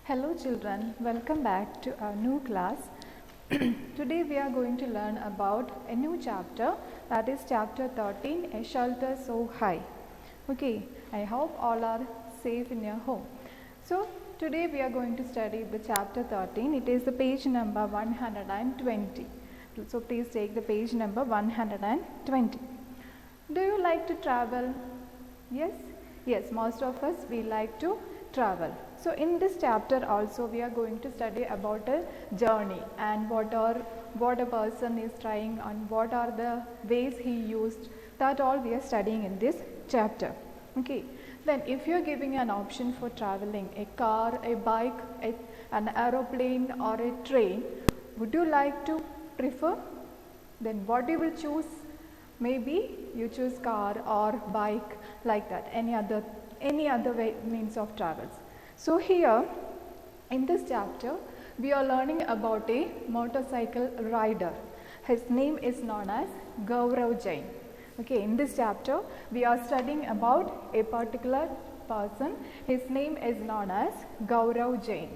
Hello children, welcome back to our new class. Today we are going to learn about a new chapter, that is chapter 13, A Shelter So High. Okay, I hope all are safe in your home. So today we are going to study the chapter 13. It is the page number 120. So please take the page number 120. Do you like to travel? Yes? Yes, most of us we like to travel. So in this chapter also we are going to study about a journey and what a person is trying and what are the ways he used. That all we are studying in this chapter. Okay. Then if you are giving an option for traveling, a car, a bike, an aeroplane or a train, would you like to prefer? Then what you will choose? Maybe you choose car or bike, like that, any other way, means of travels. So here in this chapter we are learning about a motorcycle rider. His name is known as Gaurav Jain. Okay, in this chapter we are studying about a particular person. His name is known as Gaurav Jain.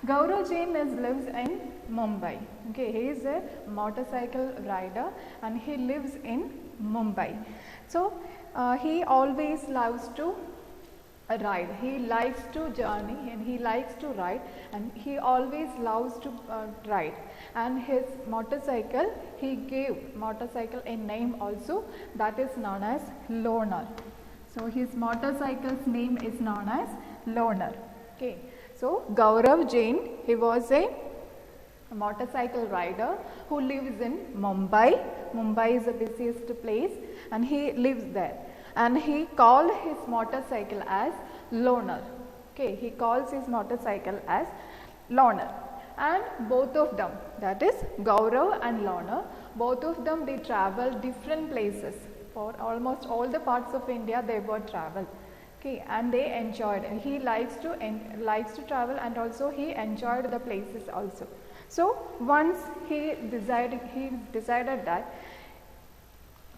Gaurav Jain lives in Mumbai. Okay, he is a motorcycle rider and he lives in Mumbai. So he always loves to ride. He likes to journey and he likes to ride, and he always loves to ride. And his motorcycle, he gave motorcycle a name also, that is known as Loner. So his motorcycle's name is known as Loner. Okay. So Gaurav Jain, he was a motorcycle rider who lives in Mumbai. Mumbai is the busiest place and he lives there. And he called his motorcycle as Loner. Okay, he calls his motorcycle as Loner. And both of them, that is Gaurav and Loner, both of them they travel different places. For almost all the parts of India they were travel. Okay, and they enjoyed. He likes to travel, and also he enjoyed the places also. So once he decided that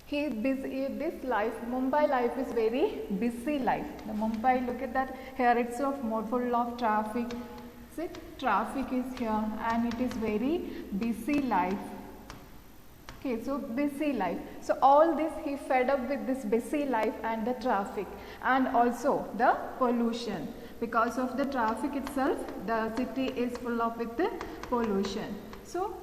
this life, Mumbai life is very busy life. The Mumbai, look at that, here it's full of traffic. See, traffic is here and it is very busy life. Okay, so busy life. So all this he fed up with this busy life and the traffic and also the pollution. Because of the traffic itself, the city is full of with the pollution. So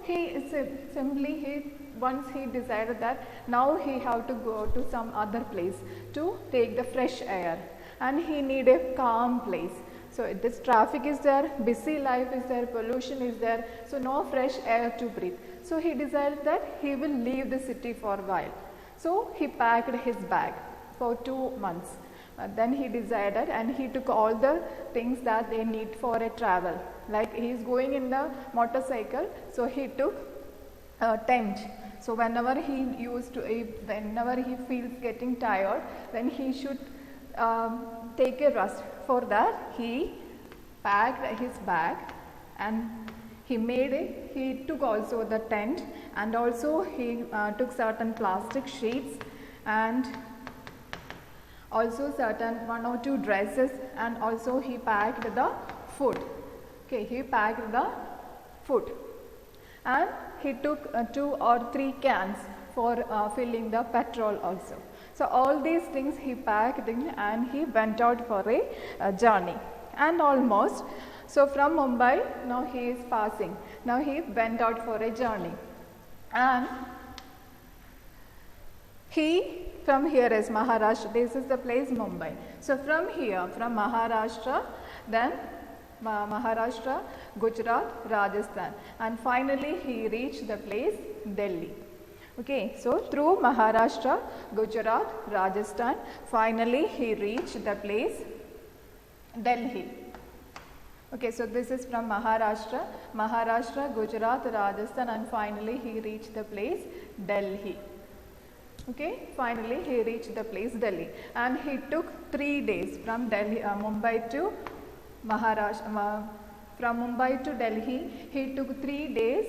once he decided that now he have to go to some other place to take the fresh air, and he need a calm place. So this traffic is there, busy life is there, pollution is there, so no fresh air to breathe. So he decided that he will leave the city for a while. So he packed his bag for 2 months. Then he decided, and he took all the things that they need for a travel. Like he is going in the motorcycle, so he took a tent. So whenever he feels getting tired, then he should take a rest. For that he packed his bag and he took also the tent, and also he took certain plastic sheets and also certain 1 or 2 dresses, and also he packed the food. Okay, he packed the food, and he took 2 or 3 cans for filling the petrol also. So all these things he packed in and he went out for a journey. And almost, so from Mumbai, now he is passing. Now he went out for a journey. And from here is Maharashtra, this is the place Mumbai. So from here, from Maharashtra, then Maharashtra, Gujarat, Rajasthan, and finally he reached the place Delhi. Okay, so through Maharashtra, Gujarat, Rajasthan, finally he reached the place Delhi. Okay, so this is from Maharashtra, Gujarat, Rajasthan, and finally he reached the place Delhi. Okay, finally he reached the place Delhi, and he took 3 days from Mumbai to Maharashtra. From Mumbai to Delhi, he took 3 days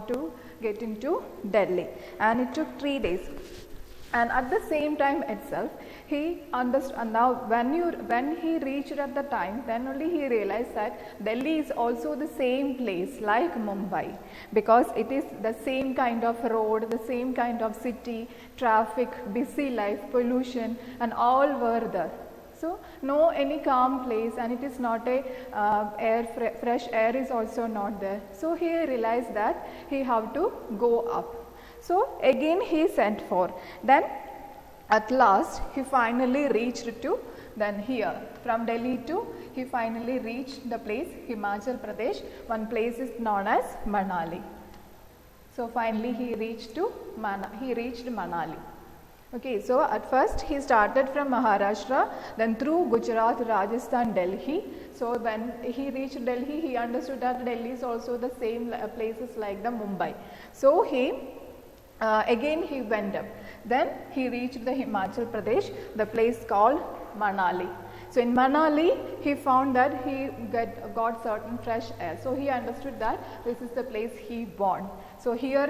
to get into Delhi, and it took 3 days. And at the same time itself, he understood. And now, when he reached at the time, then only he realized that Delhi is also the same place like Mumbai, because it is the same kind of road, the same kind of city, traffic, busy life, pollution, and all were there. So no any calm place, and it is not a fresh air is also not there. So he realized that he have to go up. So again he sent for. Then at last he finally reached to, then here from Delhi to, he finally reached the place Himachal Pradesh. One place is known as Manali. So finally he reached Manali. Okay, so at first he started from Maharashtra, then through Gujarat, Rajasthan, Delhi. So when he reached Delhi, he understood that Delhi is also the same places like the Mumbai. So he again he went up. Then he reached the Himachal Pradesh, the place called Manali. So in Manali, he found that he got certain fresh air. So he understood that this is the place he born. So here,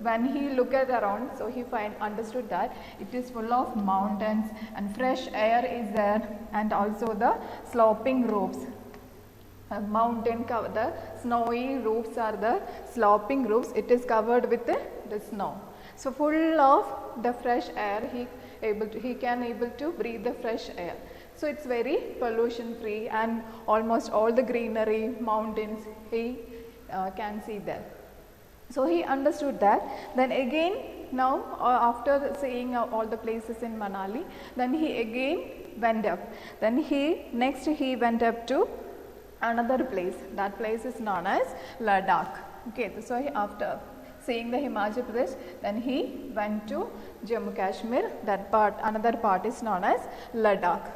when he looked around, so he understood that it is full of mountains and fresh air is there, and also the sloping roofs. Mountain cover, the snowy roofs are the sloping roofs. It is covered with the snow. So full of the fresh air, he can able to breathe the fresh air. So it's very pollution free, and almost all the greenery, mountains he can see there. So he understood that. Then again, now after seeing all the places in Manali, then he again went up. Then he went up to another place. That place is known as Ladakh. Okay, so after seeing the Himachal Pradesh, then he went to Jammu Kashmir. Another part is known as Ladakh.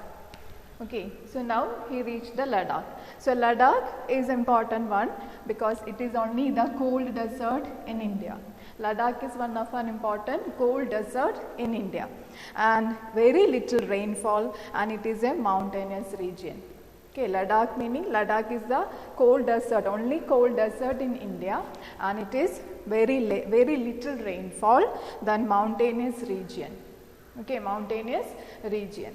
Okay, so now he reached the Ladakh. So Ladakh is important one because it is only the cold desert in India. Ladakh is one of an important cold desert in India, and very little rainfall, and it is a mountainous region. Okay, Ladakh meaning Ladakh is the cold desert, only cold desert in India, and it is very little rainfall than mountainous region. Okay, mountainous region.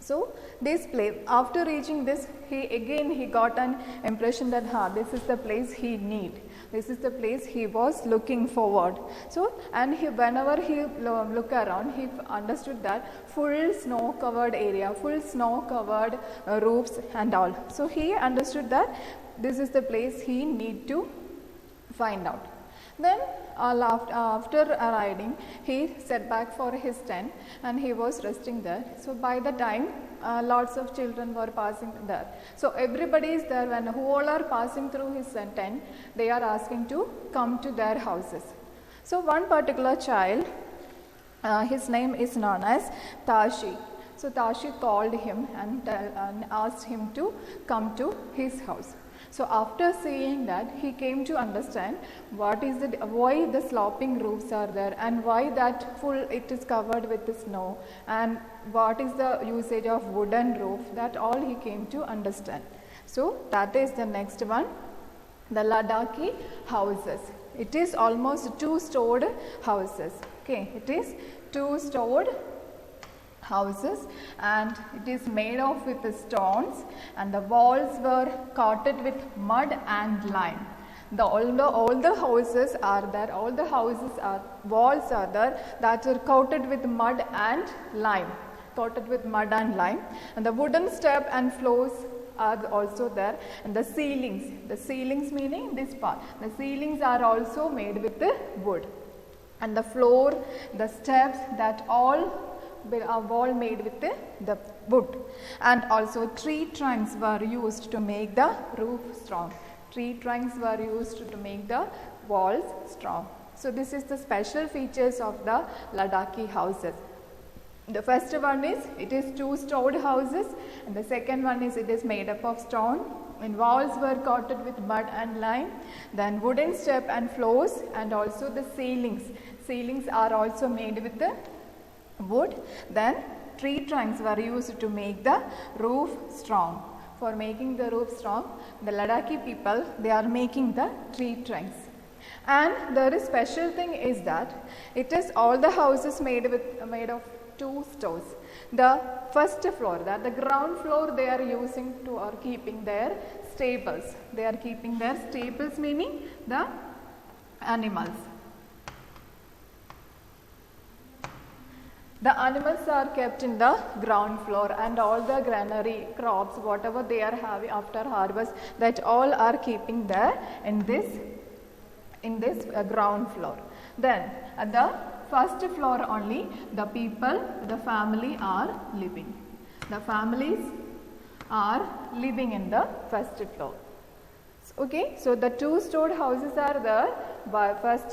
So this place, after reaching this, he got an impression that this is the place he need. This is the place he was looking forward. So, and whenever he looked around, he understood that full snow covered area, full snow covered roofs and all. So he understood that this is the place he need to find out. Then after riding, he set back for his tent and he was resting there. So by the time lots of children were passing there. So everybody is there, when who all are passing through his tent, they are asking to come to their houses. So one particular child, his name is known as Tashi. So Tashi called him and asked him to come to his house. So after seeing that, he came to understand why the sloping roofs are there, and why that it is covered with the snow, and what is the usage of wooden roof. That all he came to understand. So that is the next one, the Ladakhi houses. It is almost 2-stored houses. Okay, it is 2-stored houses, and it is made of with the stones, and the walls were coated with mud and lime. All the houses are there, walls are there that are coated with mud and lime, and the wooden step and floors are also there, and the ceilings meaning this part, the ceilings are also made with the wood, and the floor, the steps, that all wall made with the wood. And also tree trunks were used to make the roof strong. Tree trunks were used to make the walls strong. So this is the special features of the Ladakhi houses. The first one is it is 2-stored houses, and the second one is it is made up of stone, and walls were coated with mud and lime, then wooden step and floors, and also the ceilings are also made with the wood. Then tree trunks were used to make the roof strong. For making the roof strong, the Ladakhi people, they are making the tree trunks. And there is special thing is that it is all the houses made of two stores. The first floor, that the ground floor, they are using to or keeping their stables. They are keeping their stables, meaning the animals. The animals are kept in the ground floor, and all the granary crops, whatever they are having after harvest, that all are keeping there in this ground floor. Then at the first floor only, the people, the family are living. The families are living in the first floor. Okay, so the two stored houses are there. The first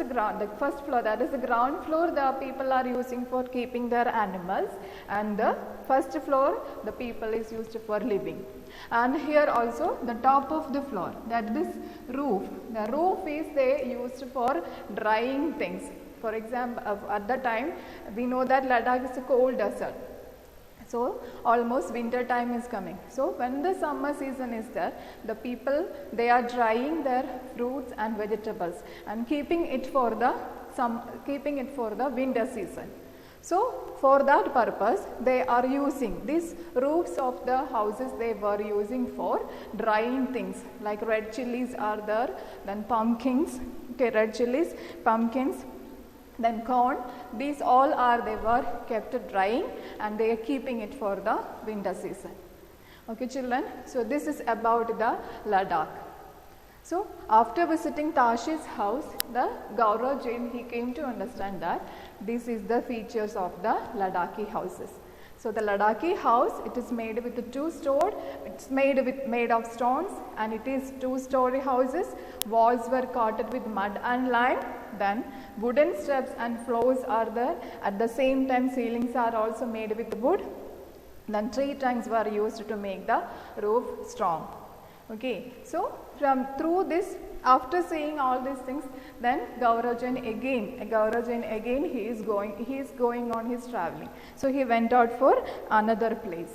floor, that is the ground floor, the people are using for keeping their animals, and the first floor the people is used for living. And here also the top of the floor, that this roof, the roof is they used for drying things. For example, at the time we know that Ladakh is a cold desert. So almost winter time is coming. So when the summer season is there, the people, they are drying their fruits and vegetables and keeping it for the winter season. So for that purpose, they are using these roofs of the houses, they were using for drying things like red chilies are there, then pumpkins, okay, red chilies, pumpkins, then corn. These all are, they were kept drying and they are keeping it for the winter season. Okay children, so this is about the Ladakh. So after visiting Tashi's house, the Gaurav Jain, he came to understand that this is the features of the Ladakhi houses. So the Ladakhi house, it is made with two-stored, it's made of stones, and it is two-story houses. Walls were coated with mud and lime. Then wooden steps and floors are there. At the same time, ceilings are also made with wood. Then tree trunks were used to make the roof strong. Okay, so through this, after seeing all these things, then Gaurav Jain again he is going on his traveling. So he went out for another place.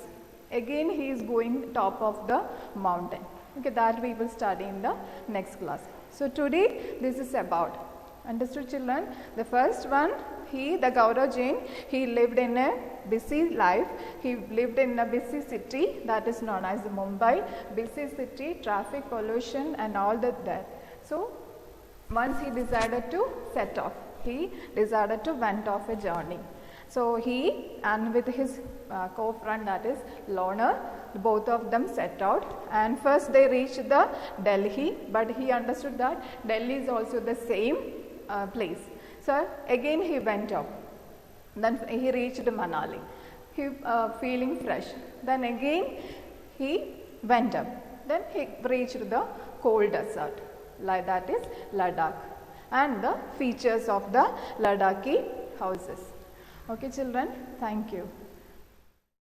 Again he is going top of the mountain. Okay, that we will study in the next class. So today this is about, understood children? The first one, the Gaurav Jain, he lived in a busy life. He lived in a busy city that is known as Mumbai. Busy city, traffic, pollution and all that. So once he decided to set off, he decided to went off a journey. So he and with his co-friend, that is Loner, both of them set out, and first they reached the Delhi, but he understood that Delhi is also the same place. So again he went up. Then he reached Manali. He feeling fresh. Then again he went up. Then he reached the cold desert, like that is Ladakh, and the features of the Ladakhi houses. Okay children, thank you.